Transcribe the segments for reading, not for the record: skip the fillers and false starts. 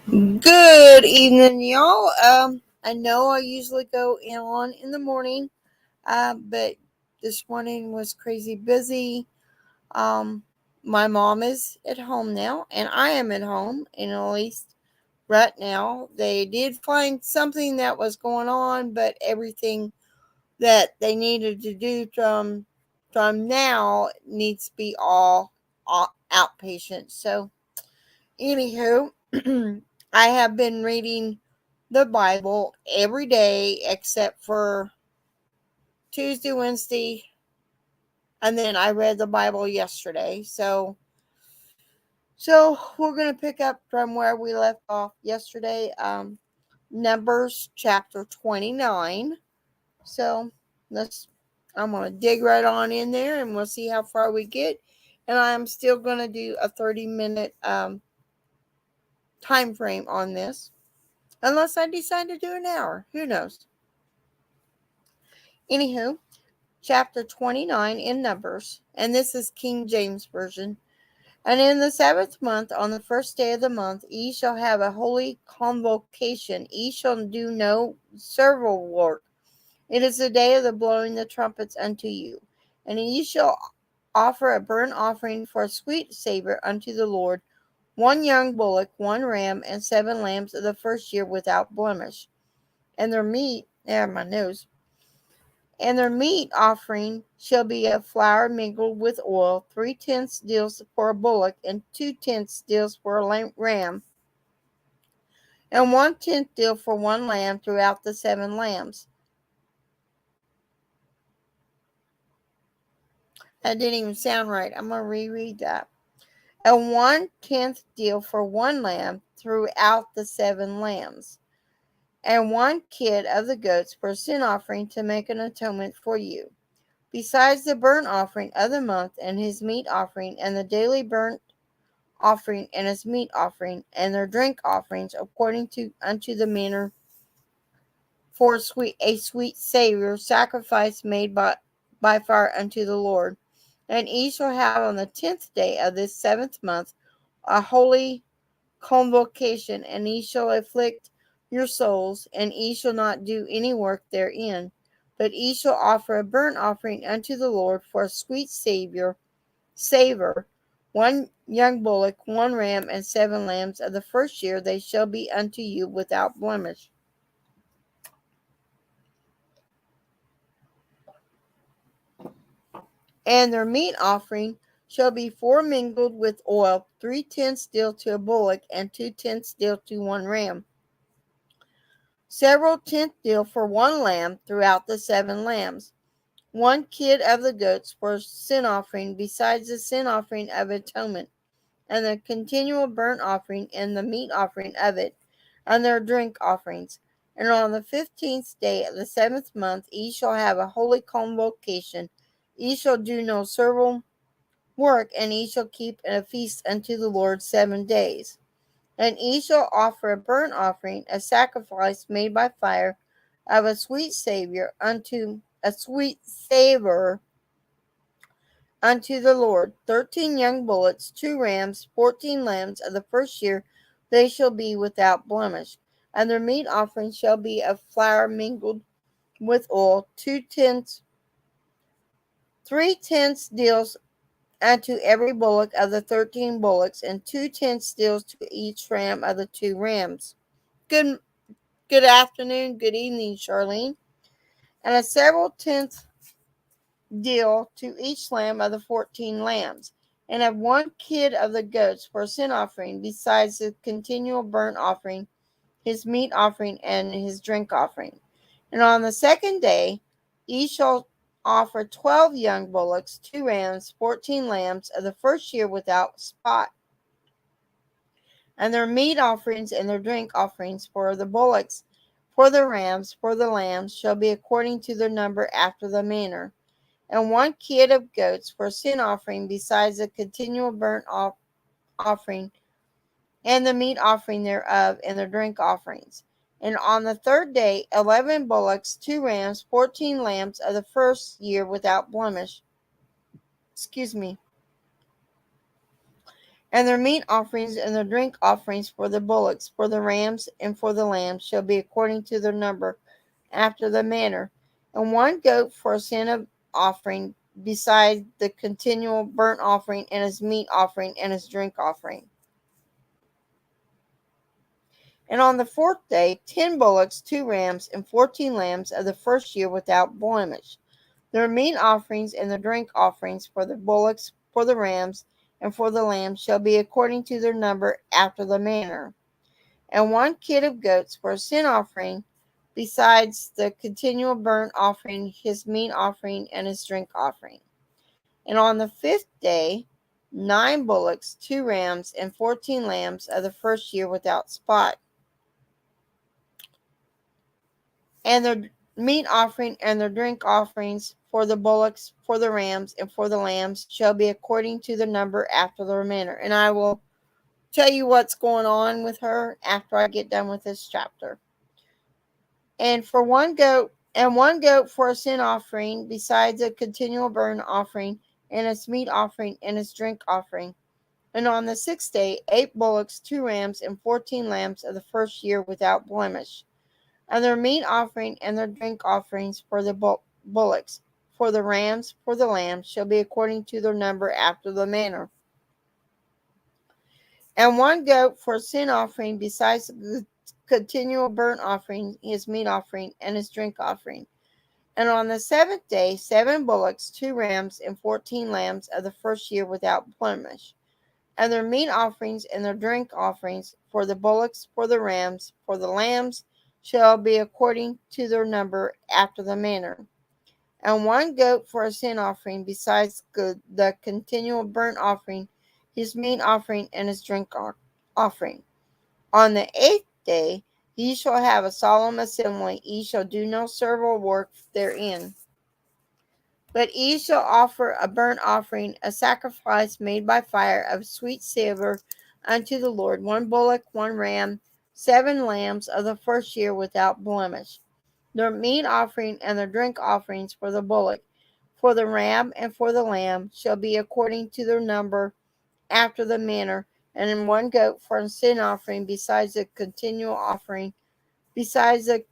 Good evening, y'all. I know I usually go on in the morning, but this morning was crazy busy. My mom is at home now, and I am at home, and at least right now. They did find something that was going on, but everything that they needed to do from now needs to be all outpatient. So, anywho, I have been reading the Bible every day except for Tuesday, Wednesday, and then I read the Bible yesterday. So we're gonna pick up from where we left off yesterday. Numbers chapter 29. So let's I'm gonna dig right on in there and we'll see how far we get. And I'm still gonna do a 30-minute time frame on this. Unless I decide to do an hour. Who knows? Anywho, chapter 29 in Numbers, and this is King James Version. And in the seventh month, on the first day of the month, ye shall have a holy convocation. Ye shall do no servile work. It is the day of the blowing the trumpets unto you. And ye shall offer a burnt offering for a sweet savor unto the Lord, 1 young bullock, 1 ram, and 7 lambs of the first year without blemish. And their meat, my nose. And their meat offering shall be of flour mingled with oil, 3/10 deals for a bullock, and 2/10 deals for a ram, and 1/10 deal for 1 lamb throughout the 7 lambs. That didn't even sound right. I'm going to reread that. And 1/10 deal for 1 lamb throughout the 7 lambs, and 1 kid of the goats for a sin offering to make an atonement for you. Besides the burnt offering of the month, and his meat offering, and the daily burnt offering, and his meat offering, and their drink offerings, according to unto the manner for a sweet savor, sacrifice made by fire unto the Lord. And ye shall have on the 10th day of this 7th month a holy convocation, and ye shall afflict your souls, and ye shall not do any work therein. But ye shall offer a burnt offering unto the Lord for a sweet savor, 1 young bullock, 1 ram, and 7 lambs of the first year. They shall be unto you without blemish. And their meat offering shall be mingled with oil, 3/10 deal to a bullock, and 2/10 deal to 1 ram. Several tenth deal for 1 lamb throughout the 7 lambs. 1 kid of the goats for sin offering, besides the sin offering of atonement, and the continual burnt offering, and the meat offering of it, and their drink offerings. And on the 15th day of the 7th month ye shall have a holy convocation. Ye shall do no servile work, and ye shall keep a feast unto the Lord 7 days. And ye shall offer a burnt offering, a sacrifice made by fire, of a sweet savor unto the Lord, 13 young bullocks, 2 rams, 14 lambs of the first year. They shall be without blemish. And their meat offering shall be of flour mingled with oil, 3/10 deals unto every bullock of the 13 bullocks, and 2/10 deals to each ram of the 2 rams. Good afternoon, good evening, Charlene. And a several tenth deal to each lamb of the 14 lambs, and of 1 kid of the goats for a sin offering, besides the continual burnt offering, his meat offering, and his drink offering. And on the 2nd day ye shall offer 12 young bullocks, 2 rams, 14 lambs of the first year without spot. And their meat offerings and their drink offerings for the bullocks, for the rams, for the lambs, shall be according to their number after the manner. And 1 kid of goats for a sin offering, besides the continual burnt offering, and the meat offering thereof, and their drink offerings. And on the 3rd day 11 bullocks, 2 rams, 14 lambs of the first year without blemish. Excuse me. And their meat offerings and their drink offerings for the bullocks, for the rams, and for the lambs shall be according to their number, after the manner. And one goat for a sin offering, besides the continual burnt offering, and his meat offering, and his drink offering. And on the 4th day, 10 bullocks, 2 rams, and 14 lambs of the first year without blemish. Their meat offerings and their drink offerings for the bullocks, for the rams, and for the lambs shall be according to their number, after the manner. And 1 kid of goats for a sin offering, besides the continual burnt offering, his meat offering, and his drink offering. And on the 5th day, 9 bullocks, 2 rams, and 14 lambs of the first year without spot. And their meat offering and their drink offerings for the bullocks, for the rams, and for the lambs shall be according to the number, after their manner. And I will tell you what's going on with her after I get done with this chapter. And for 1 goat for a sin offering, besides a continual burnt offering, and its meat offering, and its drink offering. And on the 6th day, 8 bullocks, 2 rams, and 14 lambs of the first year without blemish. And their meat offering and their drink offerings for the bullocks, for the rams, for the lambs, shall be according to their number, after the manner. And 1 goat for a sin offering, besides the continual burnt offering, his meat offering, and his drink offering. And on the 7th day, 7 bullocks, 2 rams, and 14 lambs of the first year without blemish. And their meat offerings and their drink offerings for the bullocks, for the rams, for the lambs, shall be according to their number, after the manner. And 1 goat for a sin offering, besides the continual burnt offering, his meat offering, and his drink offering. On the 8th day, ye shall have a solemn assembly, ye shall do no servile work therein. But ye shall offer a burnt offering, a sacrifice made by fire of sweet savour unto the Lord, 1 bullock, 1 ram, 7 lambs of the first year without blemish. Their meat offering and their drink offerings for the bullock, for the ram, and for the lamb shall be according to their number, after the manner. And in 1 goat for a sin offering, besides the continual offering, beside the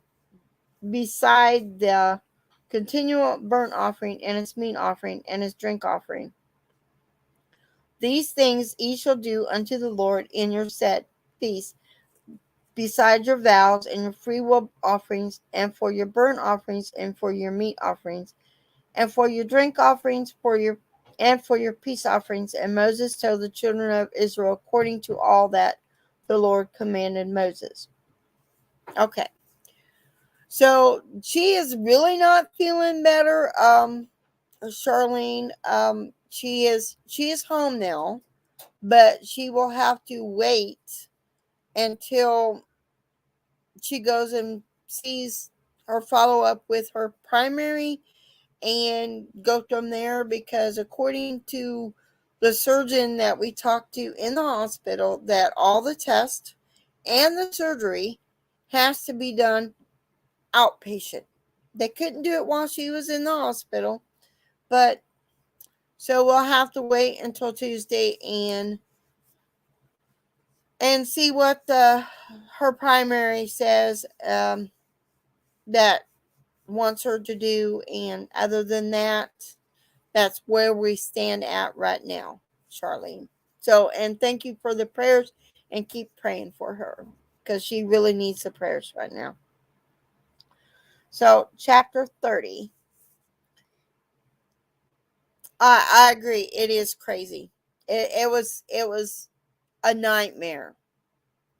continual burnt offering, and its meat offering, and its drink offering. These things ye shall do unto the Lord in your set feast, besides your vows and your freewill offerings, and for your burnt offerings, and for your meat offerings, and for your drink offerings, for your peace offerings. And Moses told the children of Israel according to all that the Lord commanded Moses. Okay. So she is really not feeling better. Charlene, she is home now, but she will have to wait until she goes and sees or follow up with her primary and go from there, because according to the surgeon that we talked to in the hospital, that all the tests and the surgery has to be done outpatient. They couldn't do it while she was in the hospital, but so we'll have to wait until Tuesday and see what her primary says that wants her to do. And other than that, that's where we stand at right now, Charlene. So, and thank you for the prayers, and keep praying for her, because she really needs the prayers right now. So, chapter 30. I agree. It is crazy. It was a nightmare.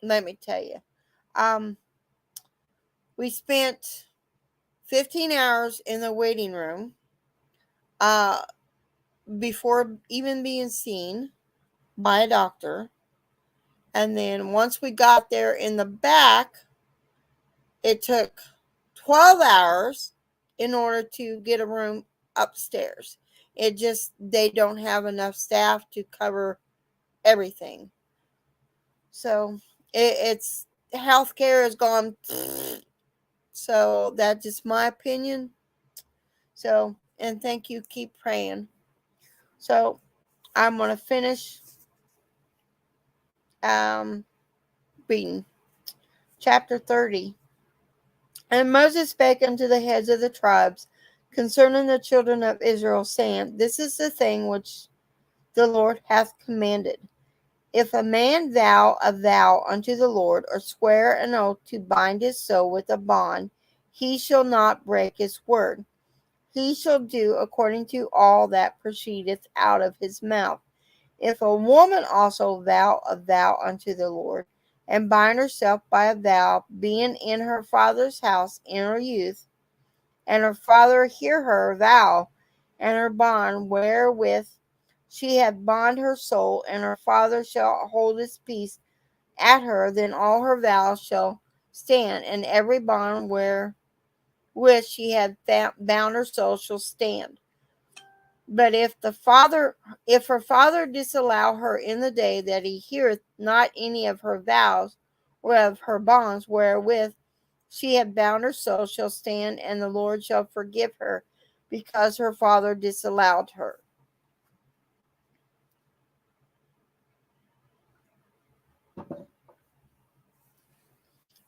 Let me tell you. We spent 15 hours in the waiting room before even being seen by a doctor. And then once we got there in the back, it took 12 hours in order to get a room upstairs. They don't have enough staff to cover everything. So it's healthcare has gone. So that's just my opinion. So, and thank you. Keep praying. So I'm going to finish beaten. Chapter 30. And Moses spake unto the heads of the tribes concerning the children of Israel, saying, This is the thing which the Lord hath commanded. If a man vow a vow unto the Lord, or swear an oath to bind his soul with a bond, he shall not break his word. He shall do according to all that proceedeth out of his mouth. If a woman also vow a vow unto the Lord, and bind herself by a vow, being in her father's house in her youth, and her father hear her vow, and her bond wherewith she hath bond her soul, and her father shall hold his peace at her, then all her vows shall stand, and every bond wherewith she hath bound her soul shall stand. But if her father disallow her in the day that he heareth not any of her vows, or of her bonds wherewith she hath bound her soul shall stand, and the Lord shall forgive her, because her father disallowed her.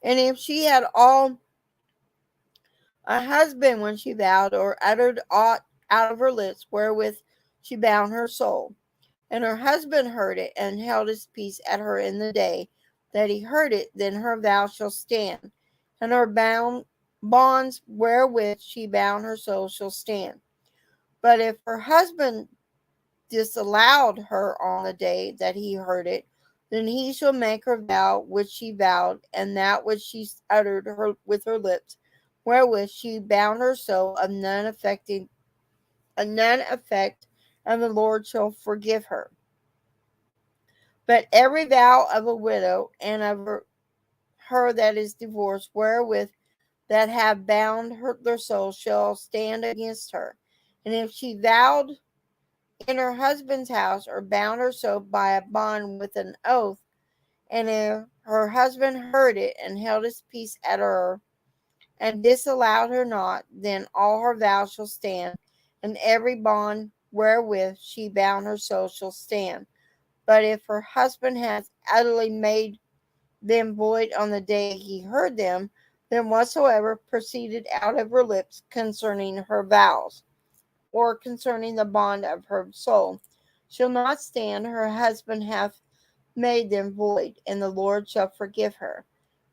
And if she had all a husband when she vowed, or uttered aught out of her lips wherewith she bound her soul, and her husband heard it, and held his peace at her in the day that he heard it, then her vow shall stand, and her bonds wherewith she bound her soul shall stand. But if her husband disallowed her on the day that he heard it, then he shall make her vow which she vowed, and that which she uttered her with her lips, wherewith she bound her soul, of none effect, and the Lord shall forgive her. But every vow of a widow and of her that is divorced, wherewith that have bound their soul, shall stand against her. And if she vowed in her husband's house, or bound her soul by a bond with an oath, and if her husband heard it, and held his peace at her, and disallowed her not, then all her vows shall stand, and every bond wherewith she bound her soul shall stand. But if her husband hath utterly made them void on the day he heard them, then whatsoever proceeded out of her lips concerning her vows, or concerning the bond of her soul, shall not stand. Her husband hath made them void, and the Lord shall forgive her.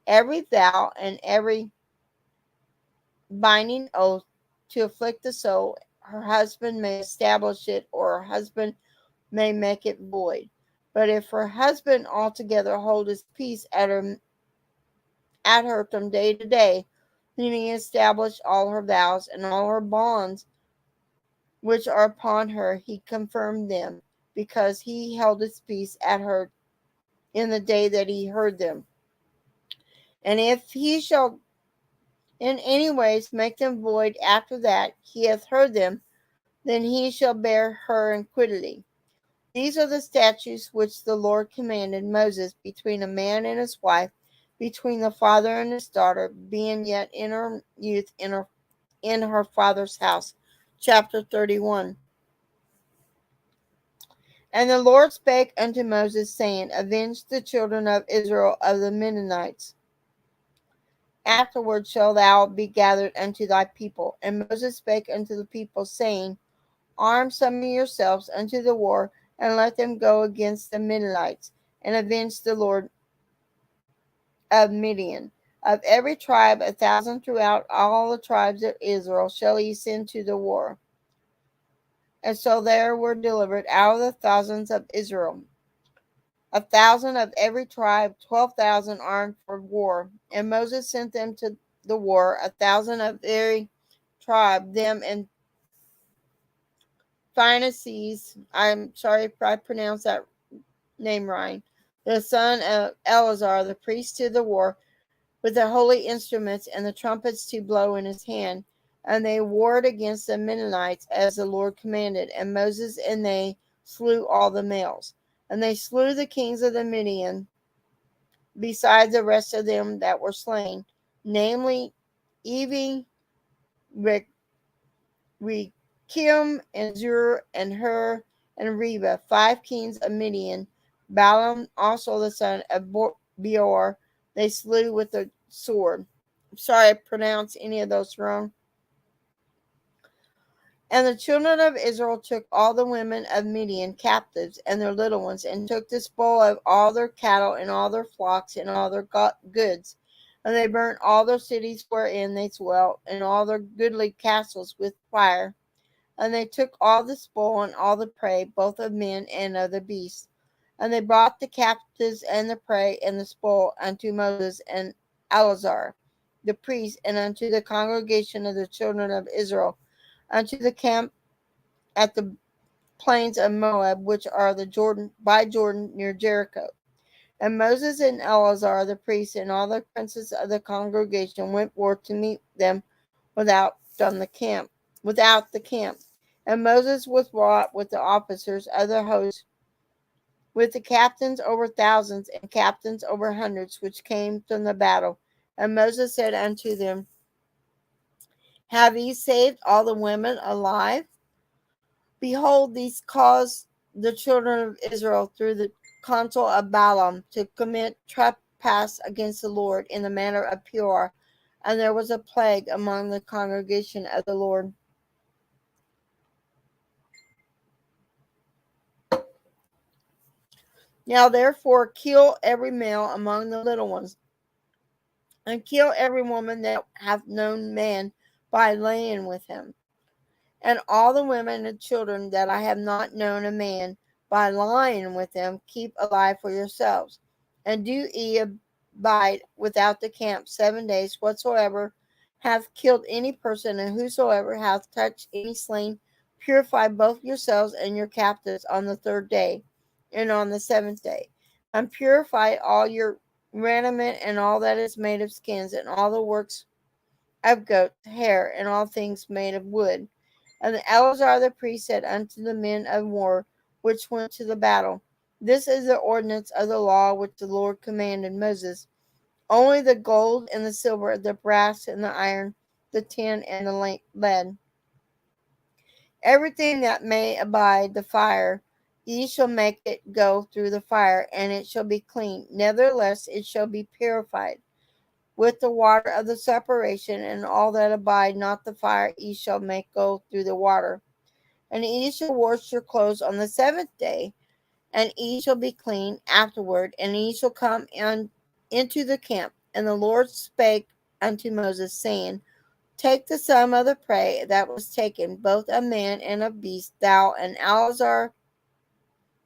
Every vow and every binding oath to afflict the soul, her husband may establish it, or her husband may make it void. But if her husband altogether hold his peace at her from day to day, then he established all her vows, and all her bonds which are upon her, he confirmed them, because he held his peace at her in the day that he heard them. And if he shall in any ways make them void after that he hath heard them, then he shall bear her iniquity. These are the statutes which the Lord commanded Moses between a man and his wife, between the father and his daughter, being yet in her youth in her father's house. Chapter 31. And the Lord spake unto Moses, saying, Avenge the children of Israel of the Midianites. Afterward shalt thou be gathered unto thy people. And Moses spake unto the people, saying, Arm some of yourselves unto the war, and let them go against the Midianites, and avenge the Lord of Midian. Of every tribe 1,000 throughout all the tribes of Israel shall ye send to the war. And so there were delivered out of the thousands of Israel 1,000 of every tribe, 12,000 armed for war. And Moses sent them to the war, 1,000 of every tribe, them and Phinehas, I'm sorry if I pronounced that name right, the son of Eleazar, the priest, to the war, with the holy instruments and the trumpets to blow in his hand. And they warred against the Midianites as the Lord commanded. And Moses and they slew all the males. And they slew the kings of the Midian, besides the rest of them that were slain, namely Evi, Rekem, and Zur, and Hur, and Reba, 5 kings of Midian, Balaam also the son of Beor they slew with the sword. I'm sorry I pronounced any of those wrong. And the children of Israel took all the women of Midian captives and their little ones, and took the spoil of all their cattle and all their flocks and all their goods. And they burnt all their cities wherein they dwelt, and all their goodly castles with fire. And they took all the spoil and all the prey, both of men and of the beasts. And they brought the captives and the prey and the spoil unto Moses and Eleazar the priest, and unto the congregation of the children of Israel, unto the camp at the plains of Moab, which are the Jordan by Jordan near Jericho. And Moses and Eleazar the priest and all the princes of the congregation went forth to meet them without the camp. And Moses was brought with the officers of the host, with the captains over thousands and captains over hundreds, which came from the battle. And Moses said unto them, Have ye saved all the women alive? Behold, these caused the children of Israel through the counsel of Balaam to commit trespass against the Lord in the manner of Peor, and there was a plague among the congregation of the Lord. Now therefore kill every male among the little ones, and kill every woman that hath known man by laying with him. And all the women and children that I have not known a man by lying with them, keep alive for yourselves. And do ye abide without the camp 7 days. Whatsoever hath killed any person, and whosoever hath touched any slain, purify both yourselves and your captives on the 3rd day, and on the 7th day. And purify all your raiment, and all that is made of skins, and all the works of goats' hair, and all things made of wood. And Eleazar the priest said unto the men of war which went to the battle, This is the ordinance of the law which the Lord commanded Moses. Only the gold and the silver, the brass and the iron, the tin and the lead, everything that may abide the fire, ye shall make it go through the fire, and it shall be clean. Nevertheless, it shall be purified with the water of the separation, and all that abide not the fire ye shall make go through the water. And ye shall wash your clothes on the 7th day, and ye shall be clean afterward, and ye shall come into the camp. And the Lord spake unto Moses, saying, Take the sum of the prey that was taken, both of man and of beast, thou and Eleazar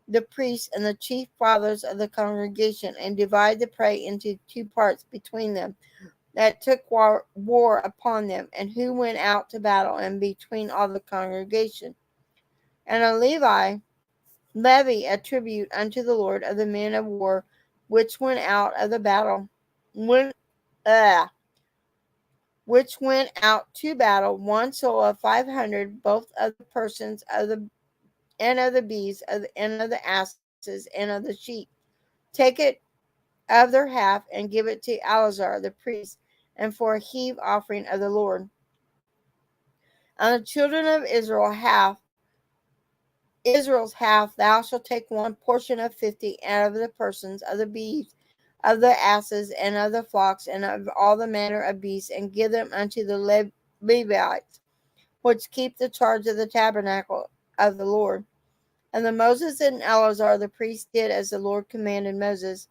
the priest and the chief fathers of the congregation, and divide the prey into 2 parts between them that took war upon them, and who went out to battle, and between all the congregation. And a levy a tribute unto the Lord of the men of war, which went out of the battle, which went out to battle, one soul of 500, both of the persons of the and of the beasts, and of the asses, and of the sheep. Take it of their half, and give it to Eleazar the priest, and for a heave offering of the Lord. And the children of Israel's half, thou shalt take one portion of 50, and of the persons of the beasts, of the asses, and of the flocks, and of all the manner of beasts, and give them unto the Levites, which keep the charge of the tabernacle of the Lord. And the Moses and Eleazar the priest did as the Lord commanded Moses.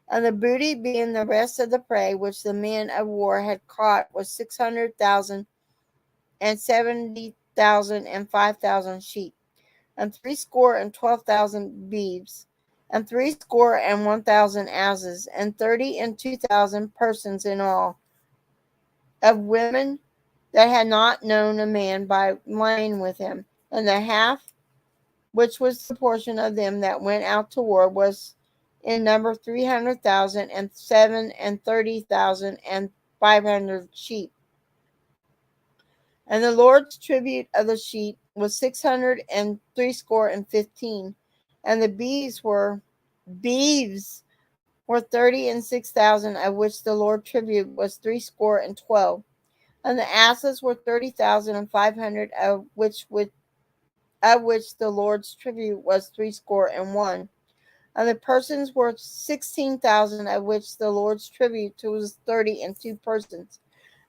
And the booty, being the rest of the prey which the men of war had caught, was 600,000, and 70,000, and 5,000 sheep, and threescore and 12,000 beeves, and threescore and 1,000 asses, and 30 and 2,000 persons in all, of women that had not known a man by lying with him. And the half which was the portion of them that went out to war was in number 300,000, and 37,000 and 500 sheep. And the Lord's tribute of the sheep was 600 and threescore and 15, and the beeves were 30 and 6,000, of which the Lord tribute was threescore and 12, and the asses were 30,000 and 500, of which the Lord's tribute was threescore and 1. And the persons were 16,000, of which the Lord's tribute was 30 and 2 persons.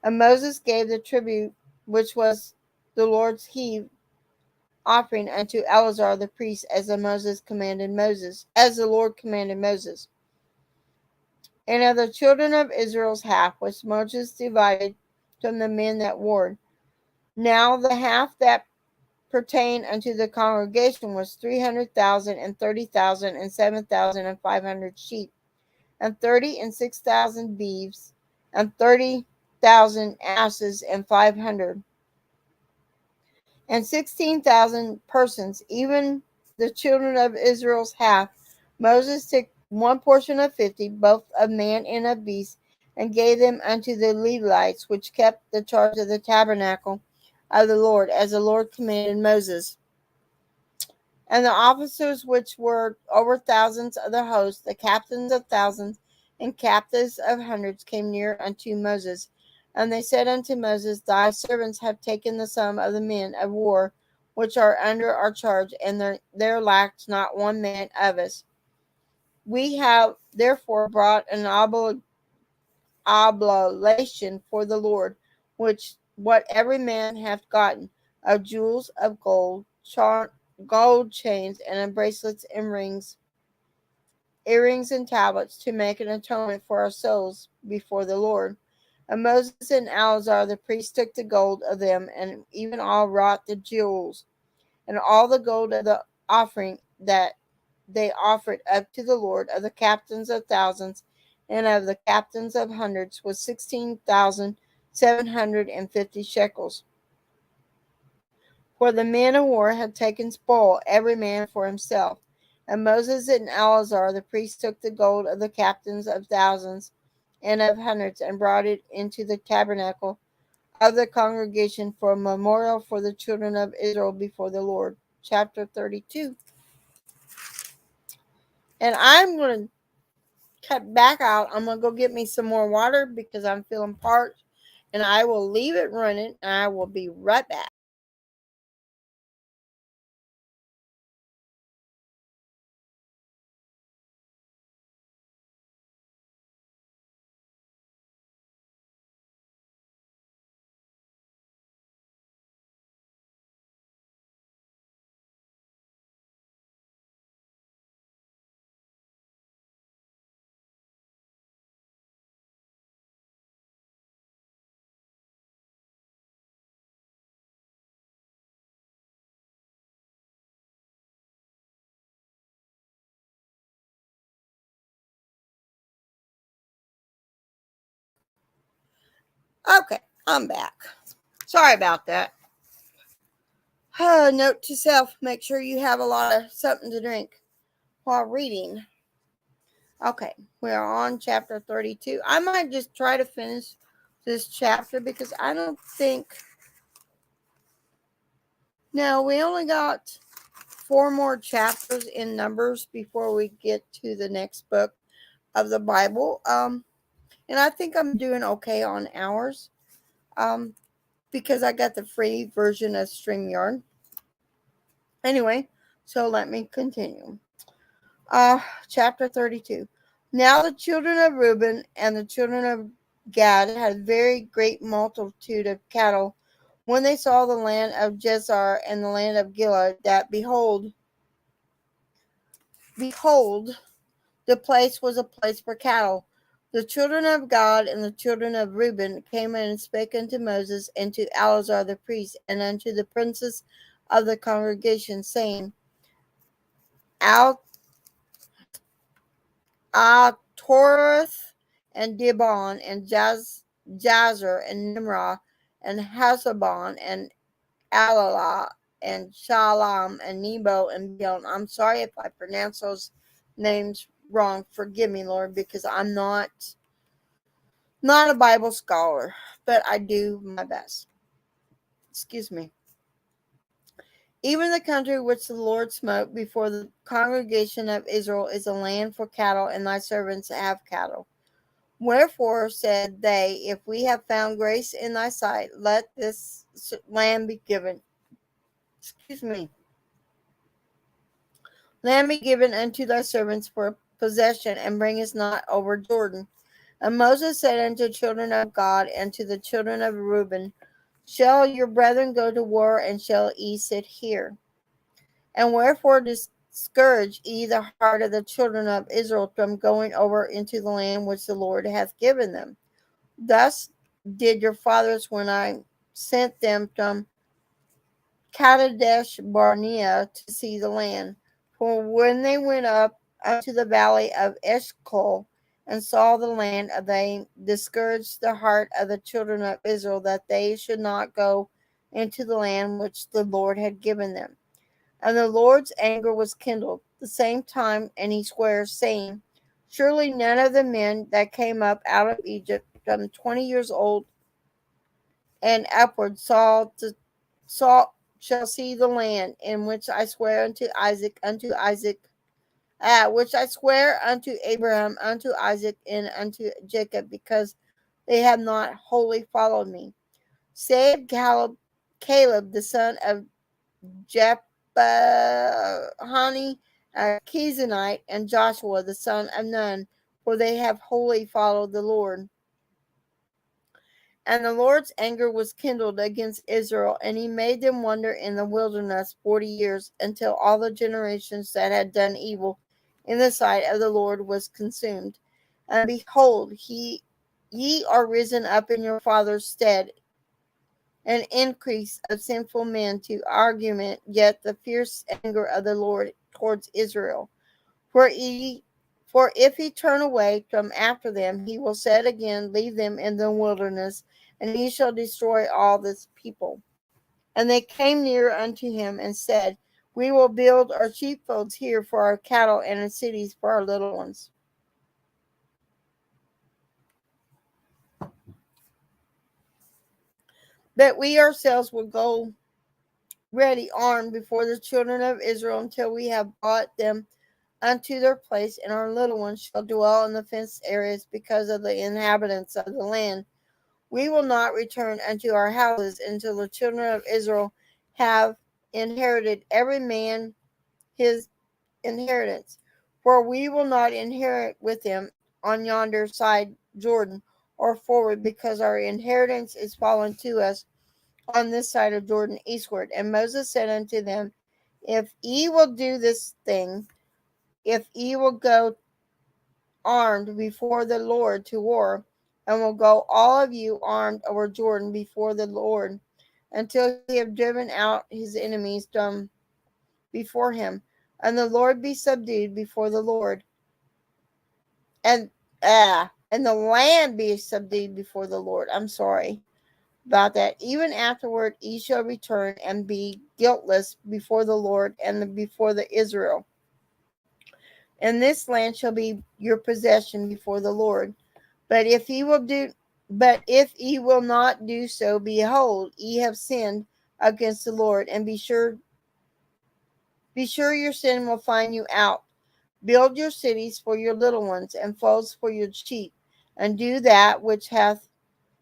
And Moses gave the tribute, which was the Lord's heave offering, unto Eleazar the priest, as the Lord commanded Moses. And of the children of Israel's half, which Moses divided from the men that warred. Now the half that pertained unto the congregation was 300,000, and 30,000, and 7,500 sheep, and 30 and 6,000 beeves, and 30,000 asses, and 500, and 16,000 persons, even the children of Israel's half. Moses took one portion of 50, both of man and of beast, and gave them unto the Levites, which kept the charge of the tabernacle of the Lord, as the Lord commanded Moses. And the officers which were over thousands of the host, the captains of thousands, and captains of hundreds, came near unto Moses. And they said unto Moses, Thy servants have taken the sum of the men of war which are under our charge, and there lacked not one man of us. We have therefore brought an oblation for the Lord, what every man hath gotten, of jewels of gold, gold chains, and of bracelets and rings, earrings and tablets, to make an atonement for our souls before the Lord. And Moses and Eleazar the priest took the gold of them, and even all wrought the jewels, and all the gold of the offering that they offered up to the Lord, of the captains of thousands and of the captains of hundreds, was 16,750 shekels. For the men of war had taken spoil, every man for himself. And Moses and Eleazar the priest took the gold of the captains of thousands and of hundreds, and brought it into the tabernacle of the congregation for a memorial for the children of Israel before the Lord. Chapter 32. And I'm going to cut back out. I'm going to go get me some more water because I'm feeling parched. And I will leave it running, and I will be right back. Okay, I'm back. Sorry about that. Note to self, make sure you have a lot of something to drink while reading. Okay, we're on chapter 32. I might just try to finish this chapter because I don't think. No, we only got 4 more chapters in Numbers before we get to the next book of the Bible. And I think I'm doing okay on hours. Because I got the free version of StreamYard. Anyway, so let me continue. Chapter 32. Now the children of Reuben and the children of Gad had a very great multitude of cattle when they saw the land of Jezreel and the land of Gilead, that behold, the place was a place for cattle. The children of Gad and the children of Reuben came in and spake unto Moses and to Eleazar the priest and unto the princes of the congregation, saying, Toreth and Dibon and Jazer and Nimrah and Hasabon and Alalah and Shalom and Nebo and Beon. I'm sorry if I pronounce those names wrong. Forgive me, Lord, because I'm not a Bible scholar, but I do my best. Excuse me. Even the country which the Lord smote before the congregation of Israel is a land for cattle, and thy servants have cattle. Wherefore said they, If we have found grace in thy sight, let this land be given. Excuse me. Land be given unto thy servants for possession, and bring us not over Jordan. And Moses said unto the children of God and to the children of Reuben, shall your brethren go to war, and shall ye sit here? And wherefore discourage ye the heart of the children of Israel from going over into the land which the Lord hath given them? Thus did your fathers when I sent them from Kadesh Barnea to see the land. For when they went up unto the valley of Eshcol and saw the land, they discouraged the heart of the children of Israel, that they should not go into the land which the Lord had given them. And the Lord's anger was kindled the same time, and he sware, saying, surely none of the men that came up out of Egypt from 20 years old and upward shall see the land in which I swear which I swear unto Abraham, unto Isaac, and unto Jacob, because they have not wholly followed me. Save Caleb the son of Jephunneh, a Kenizzite, and Joshua the son of Nun, for they have wholly followed the Lord. And the Lord's anger was kindled against Israel, and he made them wander in the wilderness 40 years, until all the generations that had done evil in the sight of the Lord was consumed. And behold, ye are risen up in your father's stead, an increase of sinful men to argument, yet the fierce anger of the Lord towards Israel. For if he turn away from after them, he will set again, leave them in the wilderness, and he shall destroy all this people. And they came near unto him and said, we will build our sheepfolds here for our cattle, and in cities for our little ones. But we ourselves will go ready armed before the children of Israel until we have brought them unto their place, and our little ones shall dwell in the fenced areas because of the inhabitants of the land. We will not return unto our houses until the children of Israel have inherited every man his inheritance. For we will not inherit with them on yonder side Jordan or forward, because our inheritance is fallen to us on this side of Jordan eastward. And Moses said unto them, if ye will do this thing, if ye will go armed before the Lord to war, and will go all of you armed over Jordan before the Lord, until he have driven out his enemies from before him, and the Lord be subdued before the Lord, and and the land be subdued before the Lord. I'm sorry about that. Even afterward ye shall return and be guiltless before the Lord and before the Israel. And this land shall be your possession before the Lord. But if ye will not do so, behold, ye have sinned against the Lord, and be sure your sin will find you out. Build your cities for your little ones, and folds for your sheep, and do that which hath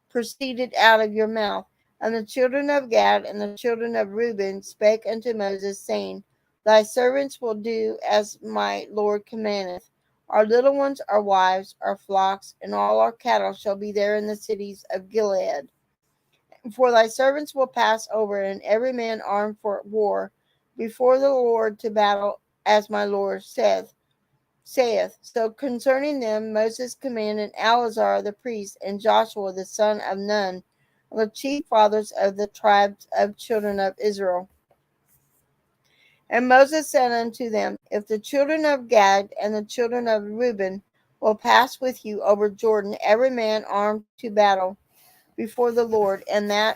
proceeded out of your mouth. And the children of Gad and the children of Reuben spake unto Moses, saying, thy servants will do as my Lord commandeth. Our little ones, our wives, our flocks, and all our cattle shall be there in the cities of Gilead. For thy servants will pass over, and every man armed for war, before the Lord to battle, as my Lord saith. So concerning them Moses commanded Eleazar the priest, and Joshua the son of Nun, the chief fathers of the tribes of children of Israel. And Moses said unto them, if the children of Gad and the children of Reuben will pass with you over Jordan, every man armed to battle before the Lord, and the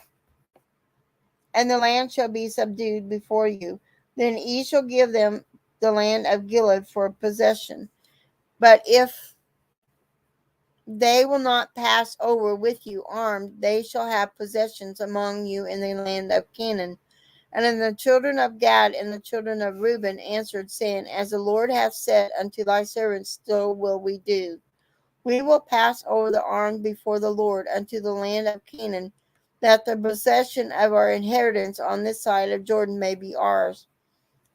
land shall be subdued before you, then ye shall give them the land of Gilead for possession. But if they will not pass over with you armed, they shall have possessions among you in the land of Canaan. And then the children of Gad and the children of Reuben answered, saying, as the Lord hath said unto thy servants, so will we do. We will pass over the armed before the Lord unto the land of Canaan, that the possession of our inheritance on this side of Jordan may be ours.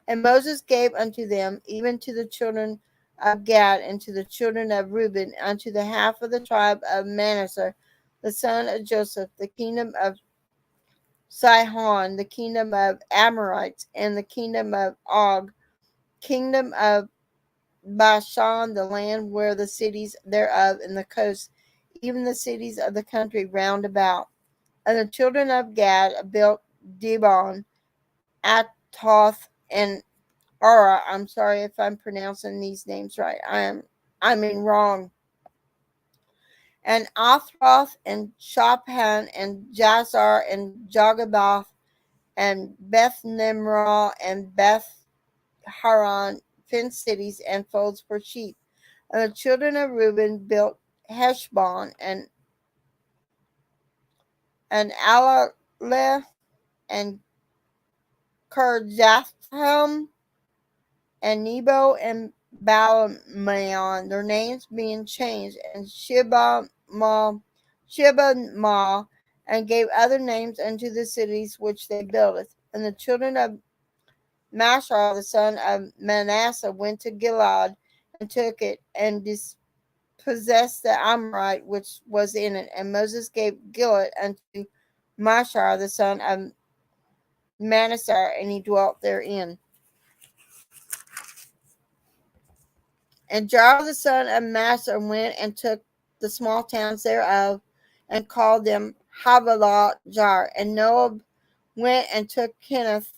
And Moses gave unto them, even to the children of Gad and to the children of Reuben, unto the half of the tribe of Manasseh, the son of Joseph, the kingdom of Sihon, the kingdom of Amorites, and the kingdom of Og, kingdom of Bashan, the land where the cities thereof and the coast, even the cities of the country round about. And the children of Gad built Dibon, Atoth, and Ara. I'm sorry if I'm pronouncing these names right. I mean wrong. And Athroth and Shophan and Jazer and Jogabath and Beth Nimrah and Beth Haran, fenced cities and folds for sheep. And the children of Reuben built Heshbon and Alaleh and Kirjathim and Nebo and Baalmeon, their names being changed, and Shibamah, and gave other names unto the cities which they builded. And the children of Mashal, the son of Manasseh, went to Gilead and took it and dispossessed the Amorite which was in it. And Moses gave Gilead unto Mashal, the son of Manasseh, and he dwelt therein. And Jar the son of Massa went and took the small towns thereof, and called them Havilah Jar. And Noah went and took Kenath,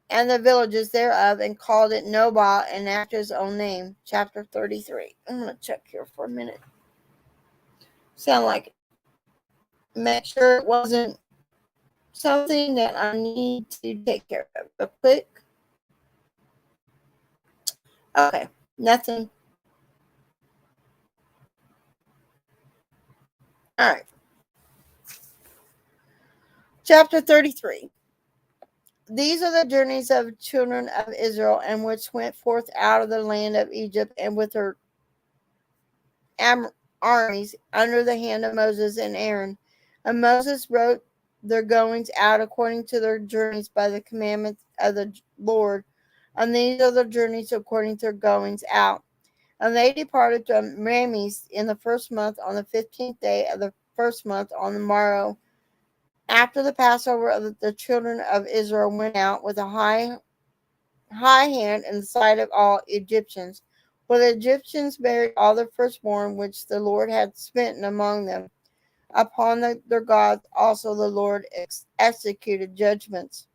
and the villages thereof, and called it Nobah, and after his own name. Chapter 33. I'm going to check here for a minute. Sound like make sure it wasn't something that I need to take care of real quick. Okay, nothing. All right. Chapter 33. These are the journeys of children of Israel, and which went forth out of the land of Egypt, and with their armies under the hand of Moses and Aaron. And Moses wrote their goings out according to their journeys by the commandments of the Lord. And these are the journeys according to their goings out. And they departed from Rames in the first month on the 15th day of the first month on the morrow. After the Passover, the children of Israel went out with a high hand in the sight of all Egyptians. For the Egyptians buried all their firstborn which the Lord had smitten among them. Upon their gods also the Lord executed judgments.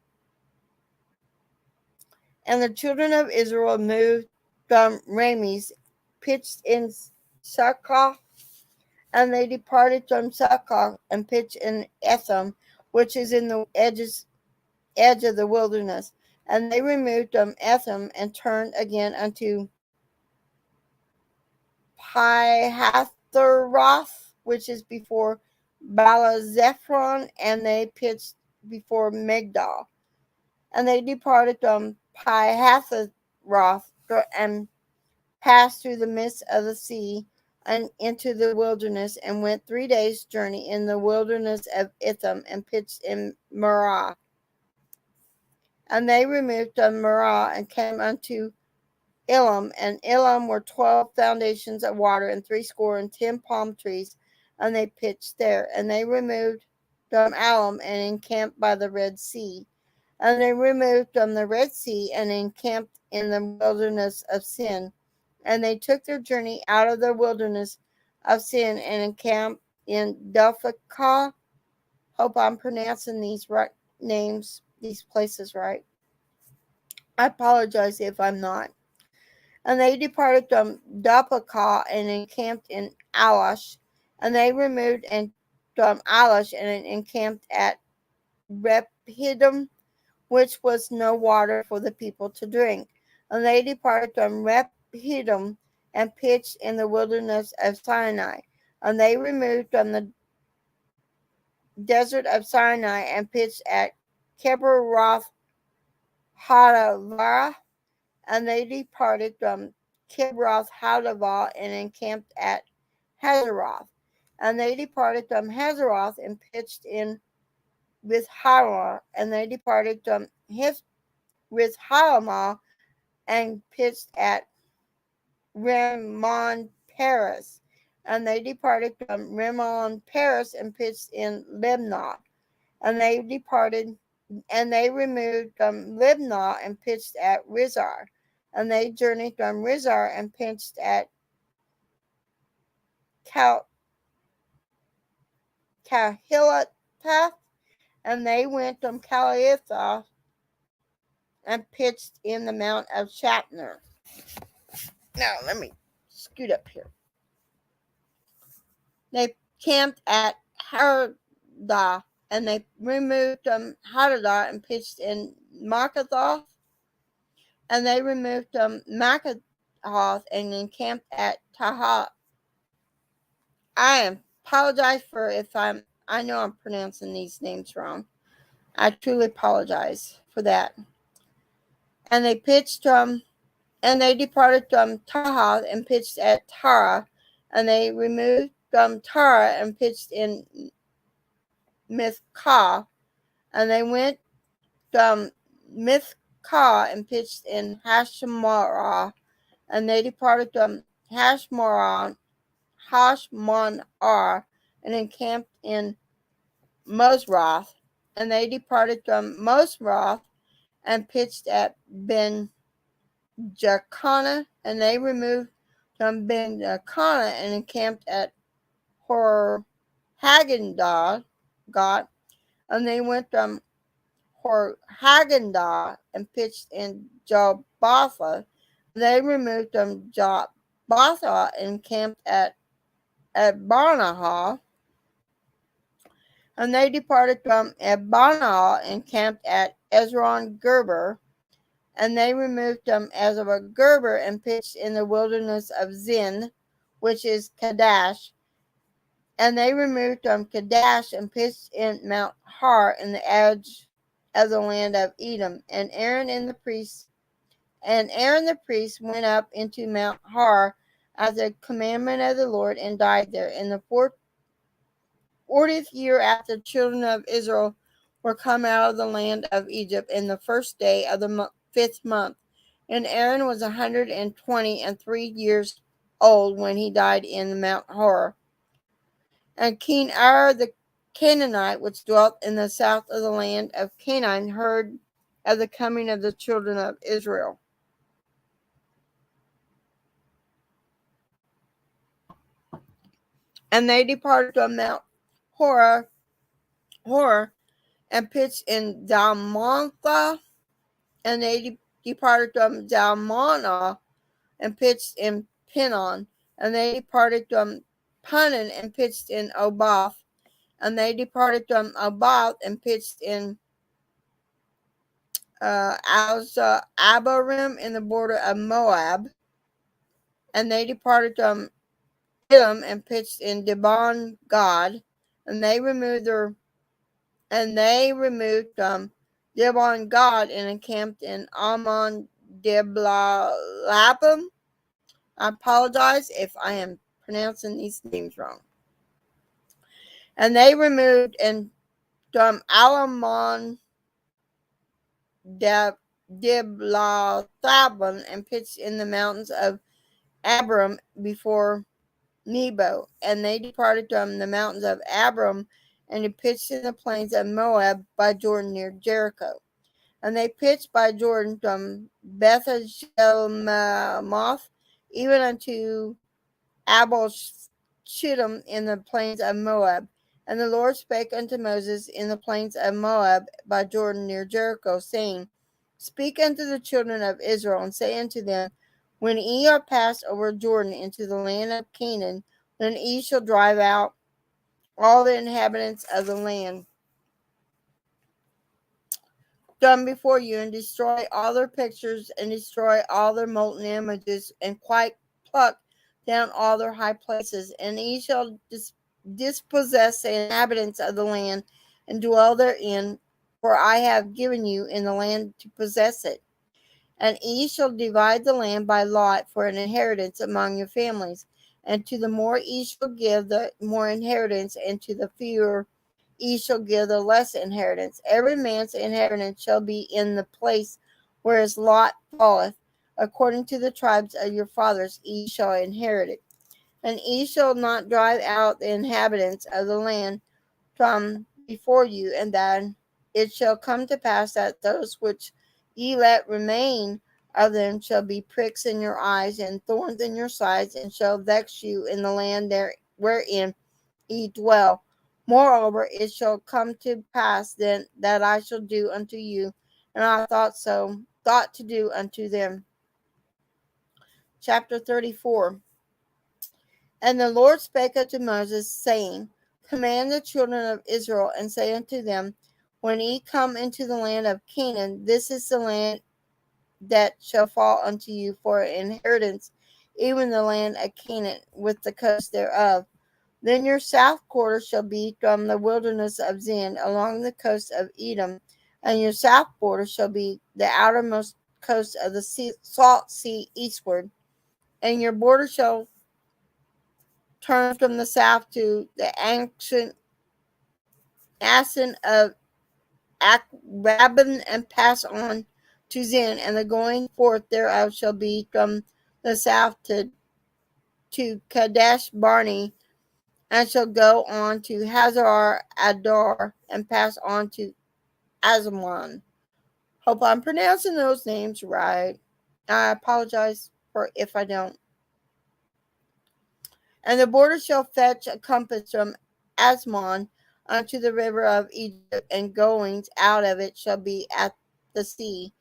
And the children of Israel moved from Rames, pitched in Succoth, and they departed from Succoth and pitched in Etham, which is in the edge of the wilderness. And they removed from Etham and turned again unto Pihatheroth, which is before Baalazephron, and they pitched before Migdal. And they departed from Pihatheroth and passed through the midst of the sea and into the wilderness, and went 3 days' journey in the wilderness of Itham, and pitched in Marah. And they removed from Marah and came unto Elam, and Elam were 12 foundations of water, and 70 palm trees, and they pitched there. And they removed from Elam and encamped by the Red Sea. And they removed from the Red Sea and encamped in the wilderness of Sin. And they took their journey out of the wilderness of Sin and encamped in Dophakah. Hope I'm pronouncing these names, these places right. I apologize if I'm not. And they departed from Dophakah and encamped in Alash. And they removed from Alash and encamped at Rephidim, which was no water for the people to drink. And they departed from Rephidim and pitched in the wilderness of Sinai. And they removed from the desert of Sinai and pitched at Kebroth Hadavarah. And they departed from Kibroth Hattaavah and encamped at Hazeroth. And they departed from Hazeroth and pitched in with Hiramah, and they departed from with Hiramah and pitched at Rimmon Paris. And they departed from Rimmon Paris and pitched in Libnah. And they removed from Libnah and pitched at Rizar. And they journeyed from Rizar and pitched at Kahilatath. And they went from Kahilatath and pitched in the Mount of Shatner. Now, let me scoot up here. They camped at Hadadah, and they removed from Hadadah and pitched in Makathoth. And they removed from Makathoth and encamped at Tahat. I apologize for if I know I'm pronouncing these names wrong. I truly apologize for that. And they departed from Tahath and pitched at Tara, and they removed from Tara and pitched in Mithkah, and they went from Mithkah and pitched in Hashmonah, and they departed from Hashmonah and encamped in Mosroth, and they departed from Mosroth and pitched at Ben Jacana, and they removed from Ben Jacana and encamped at Hor Hagendah, and they went from Hor Hagendah and pitched in Jobbatha. They removed from Jobbatha and camped at Barnahah, and they departed from Barnahah and camped at Ezron Gerber. And they removed from Ezra Gerber and pitched in the wilderness of Zin, which is Kadesh. And they removed from Kadesh and pitched in Mount Har in the edge of the land of Edom. And Aaron the priest went up into Mount Har at the commandment of the Lord and died there. In the 40th year after the children of Israel were come out of the land of Egypt, in the first day of the 5th month. And Aaron was 123 years old when he died in Mount Hor. And King Ar the Canaanite, which dwelt in the south of the land of Canaan, heard of the coming of the children of Israel. And they departed from Mount Hor and pitched in Dalmantha. And they departed from Dalmanah and pitched in Pinon. And they departed from Punan and pitched in Oboth. And they departed from Oboth and pitched in Abarim in the border of Moab. And they departed from Edom and pitched in Dibon Gad. And they removed from Dibon Gad and encamped in Ammon Diblalabim. I apologize if I am pronouncing these names wrong. And they removed from Alamon Diblathabon and pitched in the mountains of Abram before Nebo. And they departed from the mountains of Abram and pitched in the plains of Moab by Jordan near Jericho. And they pitched by Jordan from Bethshemesh even unto Abel Shittim in the plains of Moab. And the Lord spake unto Moses in the plains of Moab by Jordan near Jericho, saying, Speak unto the children of Israel, and say unto them, When ye are passed over Jordan into the land of Canaan, then ye shall drive out all the inhabitants of the land done before you, and destroy all their pictures, and destroy all their molten images, and quite pluck down all their high places, and ye shall dispossess the inhabitants of the land, and dwell therein, for I have given you in the land to possess it. And ye shall divide the land by lot for an inheritance among your families, and to the more ye shall give, the more inheritance, and to the fewer ye shall give the less inheritance. Every man's inheritance shall be in the place where his lot falleth. According to the tribes of your fathers, ye shall inherit it. And ye shall not drive out the inhabitants of the land from before you, and then it shall come to pass that those which ye let remain of them shall be pricks in your eyes and thorns in your sides, and shall vex you in the land there wherein ye dwell. Moreover, it shall come to pass then that I shall do unto you, and I thought to do unto them. Chapter 34. And the Lord spake unto Moses, saying, Command the children of Israel, and say unto them, When ye come into the land of Canaan, this is the land that shall fall unto you for an inheritance, even the land of Canaan, with the coast thereof. Then your south quarter shall be from the wilderness of Zin along the coast of Edom, and your south border shall be the outermost coast of the salt sea eastward, and your border shall turn from the south to the ancient Asin of Akrabban, and pass on to Zin, and the going forth thereof shall be from the south to Kadesh Barnea, and shall go on to Hazar Adar, and pass on to Azamon. Hope I'm pronouncing those names right. I apologize for if I don't. And the border shall fetch a compass from Asmon unto the river of Egypt, and goings out of it shall be at the sea.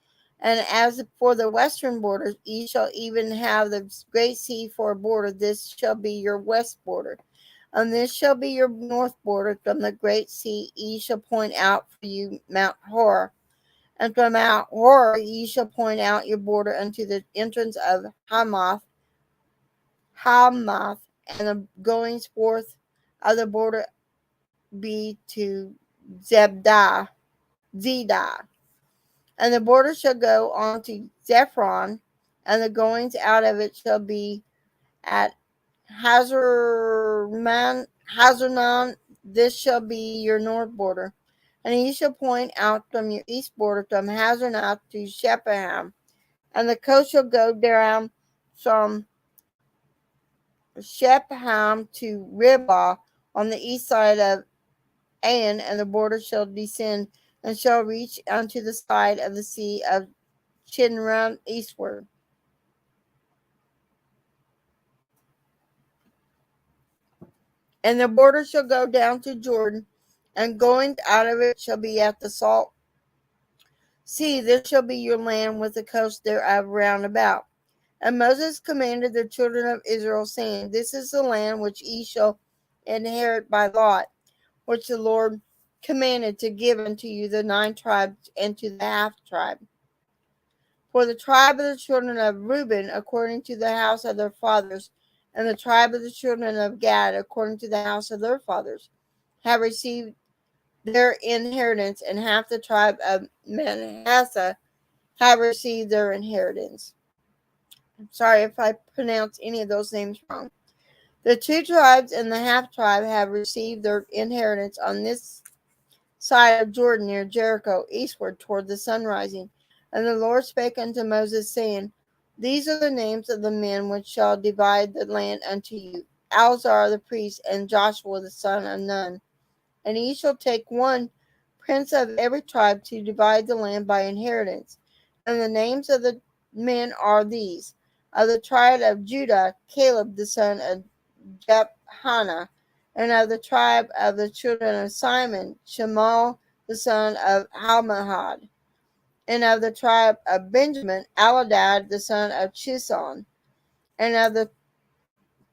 And as for the western border, ye shall even have the great sea for a border. This shall be your west border. And this shall be your north border. From the great sea ye shall point out for you Mount Hor. And from Mount Hor ye shall point out your border unto the entrance of Hamath, and the goings forth of the border be to Zedah. And the border shall go on to Zephron, and the goings out of it shall be at Hazanon. This shall be your north border. And ye shall point out from your east border from Hazarnath to Shepham. And the coast shall go down from Shepham to Riblah on the east side of Ain, and the border shall descend and shall reach unto the side of the sea of Chinram eastward. And the border shall go down to Jordan, and going out of it shall be at the salt sea. This shall be your land with the coast thereof round about. And Moses commanded the children of Israel, saying, This is the land which ye shall inherit by lot, which the Lord commanded to give unto you the 9 tribes and to the half tribe. For the tribe of the children of Reuben, according to the house of their fathers, and the tribe of the children of Gad, according to the house of their fathers, have received their inheritance, and half the tribe of Manasseh have received their inheritance. I'm sorry if I pronounce any of those names wrong. The 2 tribes and the half tribe have received their inheritance on this side of Jordan near Jericho, eastward toward the sun rising. And the Lord spake unto Moses, saying, These are the names of the men which shall divide the land unto you, Eleazar the priest, and Joshua the son of Nun. And ye shall take one prince of every tribe to divide the land by inheritance. And the names of the men are these: of the tribe of Judah, Caleb the son of Jephunneh; and of the tribe of the children of Simon, Shemuel the son of Almahad; and of the tribe of Benjamin, Aladad the son of Chison; and of the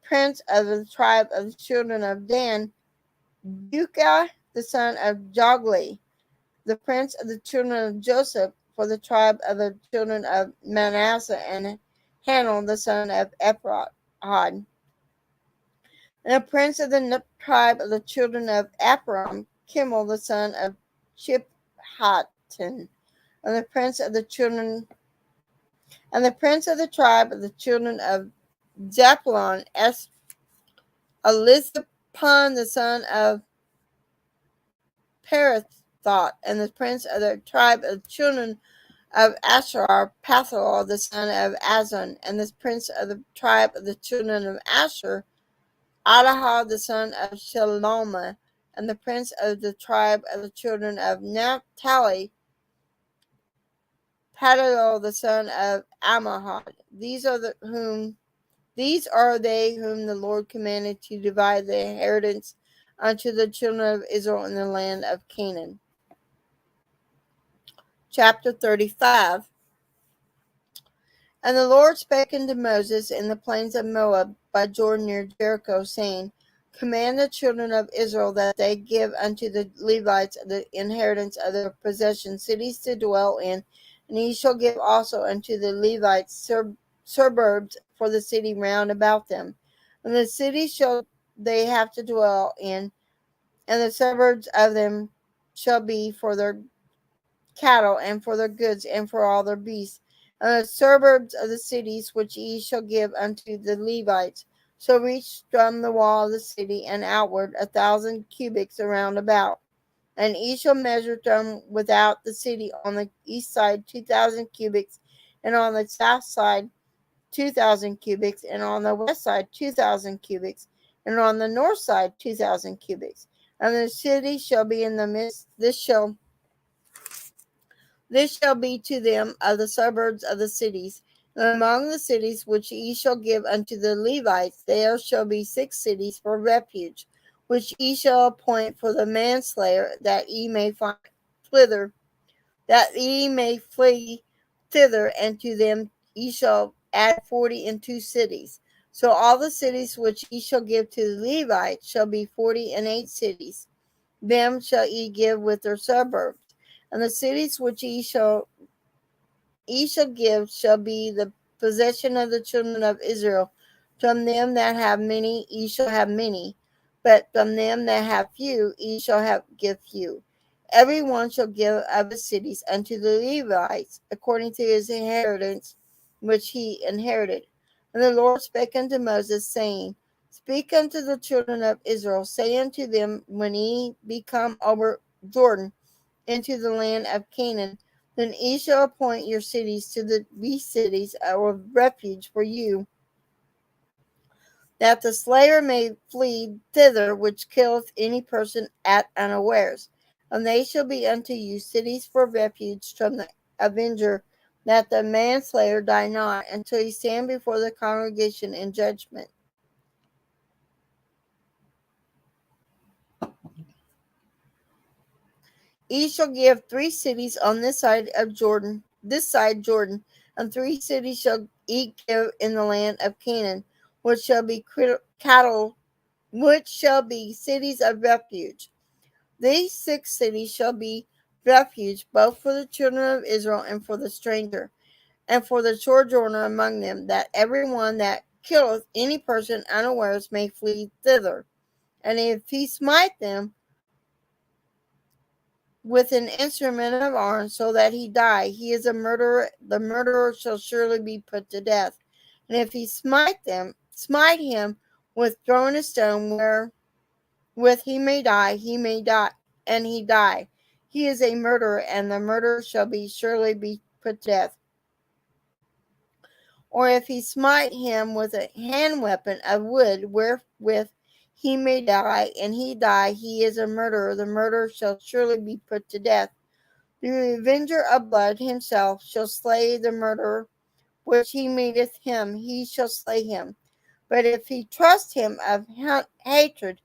prince of the tribe of the children of Dan, Bukiah the son of Jogli; the prince of the children of Joseph for the tribe of the children of Manasseh, and Hanel the son of Ephraim; and the prince of the tribe of the children of Ephraim, Kimmel the son of Chiphaton; and the prince of the tribe of the children of Zebulun, Elizaphan the son of Parathoth, and the prince of the tribe of the children of Asher, Pathol, the son of Azan, and the prince of the tribe of the children of Asher, Adahah, the son of Shalomah, and the prince of the tribe of the children of Naphtali, Padal, the son of Ammihud. These are they whom the Lord commanded to divide the inheritance unto the children of Israel in the land of Canaan. Chapter 35. And the Lord spake unto Moses in the plains of Moab by Jordan near Jericho, saying, Command the children of Israel that they give unto the Levites the inheritance of their possession, cities to dwell in, and ye shall give also unto the Levites suburbs for the city round about them. And the cities shall they have to dwell in, and the suburbs of them shall be for their cattle, and for their goods, and for all their beasts. And the suburbs of the cities which ye shall give unto the Levites shall reach from the wall of the city and outward 1,000 cubits around about. And ye shall measure from without the city on the east side 2,000 cubits, and on the south side 2,000 cubits, and on the west side 2,000 cubits, and on the north side 2,000 cubits. And the city shall be in the midst. This shall be to them of the suburbs of the cities. And among the cities which ye shall give unto the Levites, there shall be 6 cities for refuge, which ye shall appoint for the manslayer, that ye may flee thither, and to them ye shall add 40 in 2 cities. So all the cities which ye shall give to the Levites shall be 48 cities. Them shall ye give with their suburbs. And the cities which ye shall give shall be the possession of the children of Israel. From them that have many ye shall have many, but from them that have few ye shall give few. Every one shall give of his cities unto the Levites, according to his inheritance which he inherited. And the Lord spake unto Moses, saying, Speak unto the children of Israel, say unto them, when ye be come over Jordan into the land of Canaan, then ye shall appoint your cities to be cities of refuge for you, that the slayer may flee thither which killeth any person at unawares. And they shall be unto you cities for refuge from the avenger, that the manslayer die not, until he stand before the congregation in judgment. Ye shall give 3 cities on this side Jordan, and 3 cities shall ye give in the land of Canaan, which shall be cities of refuge. These 6 cities shall be refuge both for the children of Israel and for the stranger, and for the sojourner among them, that every one that killeth any person unawares may flee thither. And if he smite them with an instrument of arms, so that he die, he is a murderer. The murderer shall surely be put to death. And if he smite him with throwing a stone wherewith he may die, and he die. He is a murderer, and the murderer shall surely be put to death. Or if he smite him with a hand weapon of wood, wherewith he may die, and he die, he is a murderer. The murderer shall surely be put to death. The revenger of blood himself shall slay the murderer, which he meeteth him, he shall slay him. But if he trust him of hatred,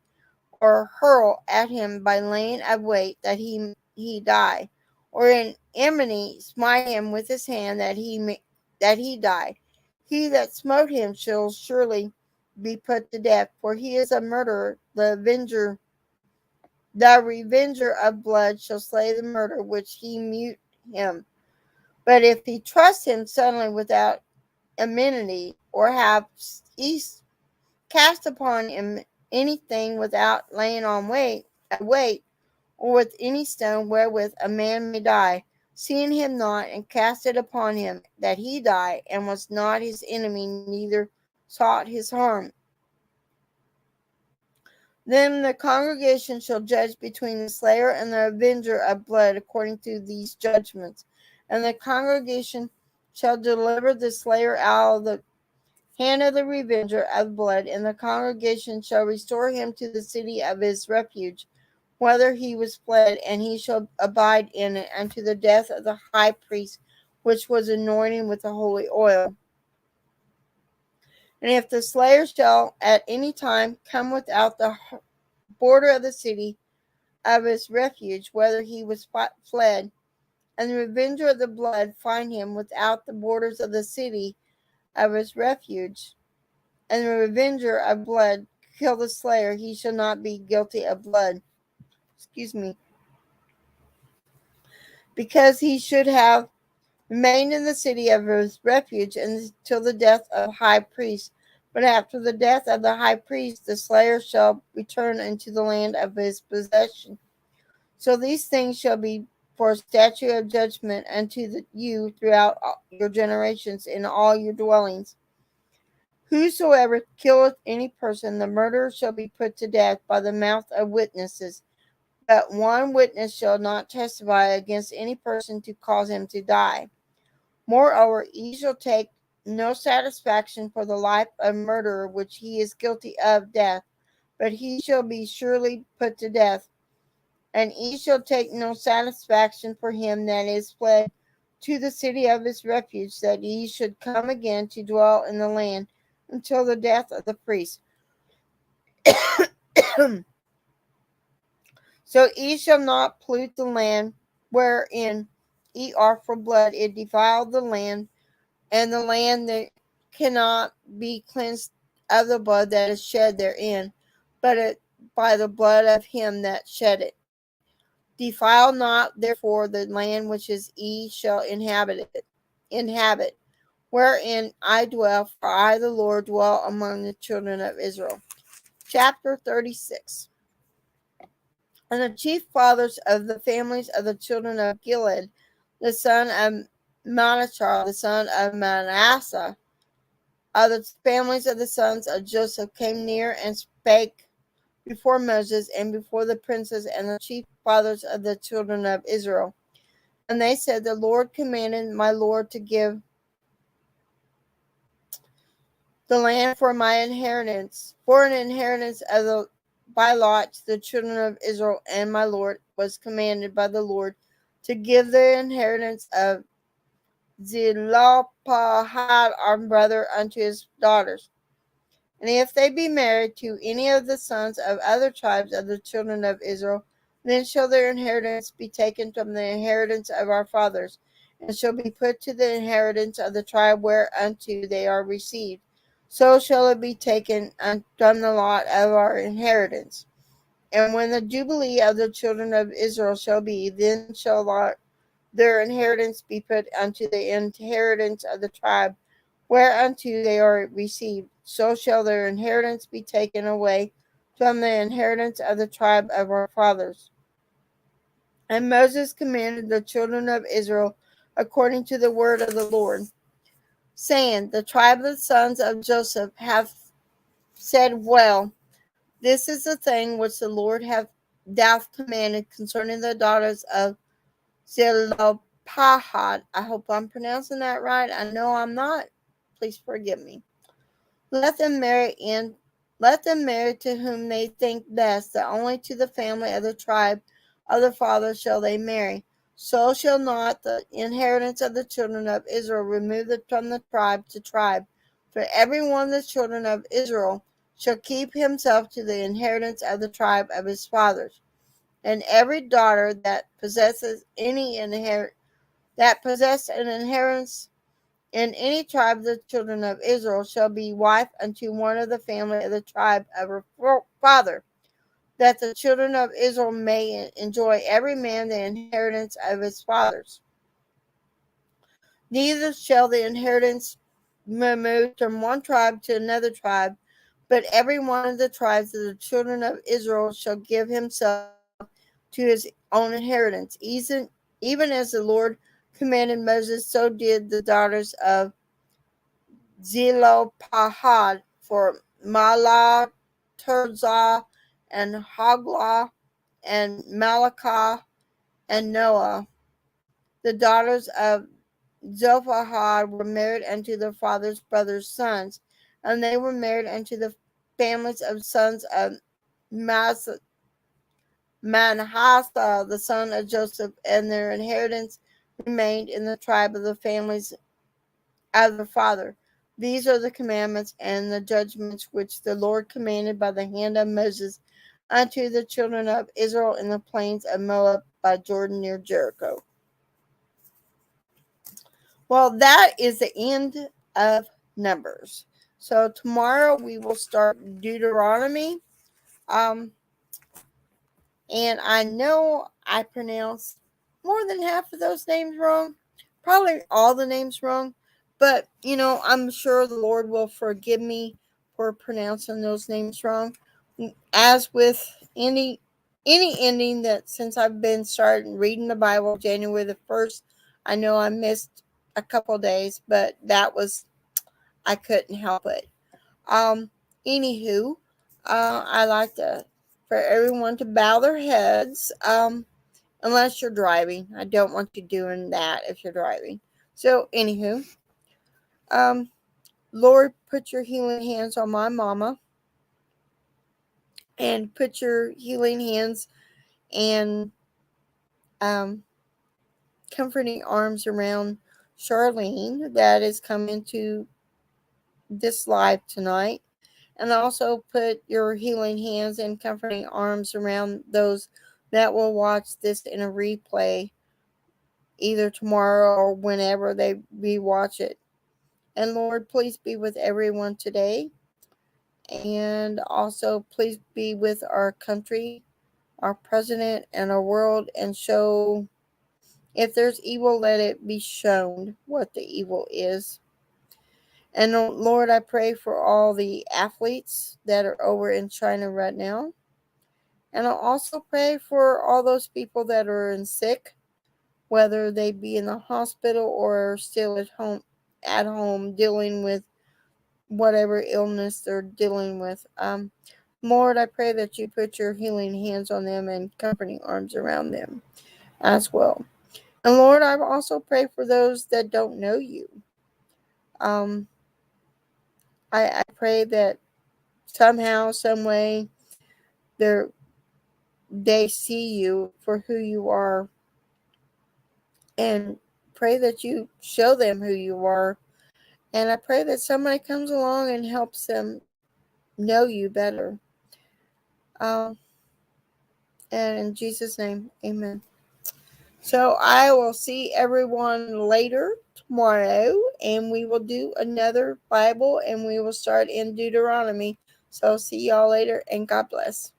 or hurl at him by laying of wait, that he die, or in enmity smite him with his hand, that he die, he that smote him shall surely be put to death, for he is a murderer. The revenger of blood shall slay the murderer which he mute him. But if he trust him suddenly without enmity, or have cast upon him anything without laying on wait, or with any stone wherewith a man may die, seeing him not, and cast it upon him, that he die, and was not his enemy, neither sought his harm, Then the congregation shall judge between the slayer and the avenger of blood according to these judgments. And the congregation shall deliver the slayer out of the hand of the revenger of blood, and the congregation shall restore him to the city of his refuge, whether he was fled, and he shall abide in it unto the death of the high priest, which was anointed with the holy oil. And if the slayer shall at any time come without the border of the city of his refuge, whether he was fled, and the revenger of the blood find him without the borders of the city of his refuge, and the revenger of blood kill the slayer, he shall not be guilty of blood. Because he should have remained in the city of his refuge until the death of the high priest. But after the death of the high priest, the slayer shall return into the land of his possession. So these things shall be for a statute of judgment unto you throughout your generations in all your dwellings. Whosoever killeth any person, the murderer shall be put to death by the mouth of witnesses. But one witness shall not testify against any person to cause him to die. Moreover, he shall take no satisfaction for the life of murderer which he is guilty of death, but he shall be surely put to death. And he shall take no satisfaction for him that is fled to the city of his refuge, that he should come again to dwell in the land until the death of the priest. So ye shall not pollute the land wherein ye are for blood. It defiled the land, and the land that cannot be cleansed of the blood that is shed therein, but by the blood of him that shed it. Defile not therefore the land which is ye shall inhabit, wherein I dwell, for I the Lord dwell among the children of Israel. Chapter 36. And the chief fathers of the families of the children of Gilead, the son of Manasseh, the son of Manasseh, of the families of the sons of Joseph, came near and spake before Moses and before the princes and the chief fathers of the children of Israel. And they said, the Lord commanded my Lord to give the land for my inheritance, for an inheritance by lot to the children of Israel, and my Lord was commanded by the Lord to give the inheritance of Zelophehad our brother unto his daughters. And if they be married to any of the sons of other tribes of the children of Israel, then shall their inheritance be taken from the inheritance of our fathers, and shall be put to the inheritance of the tribe whereunto they are received. So shall it be taken from the lot of our inheritance. And when the jubilee of the children of Israel shall be, then shall their inheritance be put unto the inheritance of the tribe whereunto they are received. So shall their inheritance be taken away from the inheritance of the tribe of our fathers. And Moses commanded the children of Israel according to the word of the Lord, saying, the tribe of the sons of Joseph hath said well, this is the thing which the Lord doth commanded concerning the daughters of Zelophehad. I hope I'm pronouncing that right. I know I'm not. Please forgive me. Let them marry to whom they think best, that only to the family of the tribe of the father shall they marry. So shall not the inheritance of the children of Israel remove it from the tribe to tribe. For every one of the children of Israel shall keep himself to the inheritance of the tribe of his fathers. And every daughter that possesses an inheritance in any tribe of the children of Israel shall be wife unto one of the family of the tribe of her father, that the children of Israel may enjoy every man the inheritance of his fathers. Neither shall the inheritance be moved from one tribe to another tribe, but every one of the tribes of the children of Israel shall give himself to his own inheritance. Even as the Lord commanded Moses, so did the daughters of Zelophehad, for Malah, Tirzah, and Hoglah, and Malachah, and Noah. The daughters of Zephaniah were married unto their father's brothers' sons, and they were married unto the families of sons of Manasseh, the son of Joseph, and their inheritance remained in the tribe of the families of their father. These are the commandments and the judgments which the Lord commanded by the hand of Moses unto the children of Israel in the plains of Moab by Jordan near Jericho. Well, that is the end of Numbers. So tomorrow we will start Deuteronomy. And I know I pronounced more than half of those names wrong. Probably all the names wrong. But, I'm sure the Lord will forgive me for pronouncing those names wrong. As with any ending that since I've been starting reading the Bible January the 1st, I know I missed a couple days, but I couldn't help it. Anywho, I like for everyone to bow their heads, unless you're driving. I don't want you doing that if you're driving. So, anywho, Lord, put your healing hands on my mama, and put your healing hands and comforting arms around Charlene that is coming to this live tonight. And also put your healing hands and comforting arms around those that will watch this in a replay either tomorrow or whenever they rewatch it. And Lord, please be with everyone today. And also please be with our country, our president, and our world, and show, if there's evil, let it be shown what the evil is. And Lord, I pray for all the athletes that are over in China right now. And I'll also pray for all those people that are sick, whether they be in the hospital or still at home dealing with whatever illness they're dealing with. Lord, I pray that you put your healing hands on them and comforting arms around them as well. And Lord, I also pray for those that don't know you. I pray that somehow, some way, they see you for who you are, and pray that you show them who you are. And I pray that somebody comes along and helps them know you better. And in Jesus' name, amen. So I will see everyone later tomorrow, and we will do another Bible, and we will start in Deuteronomy. So see y'all later, and God bless.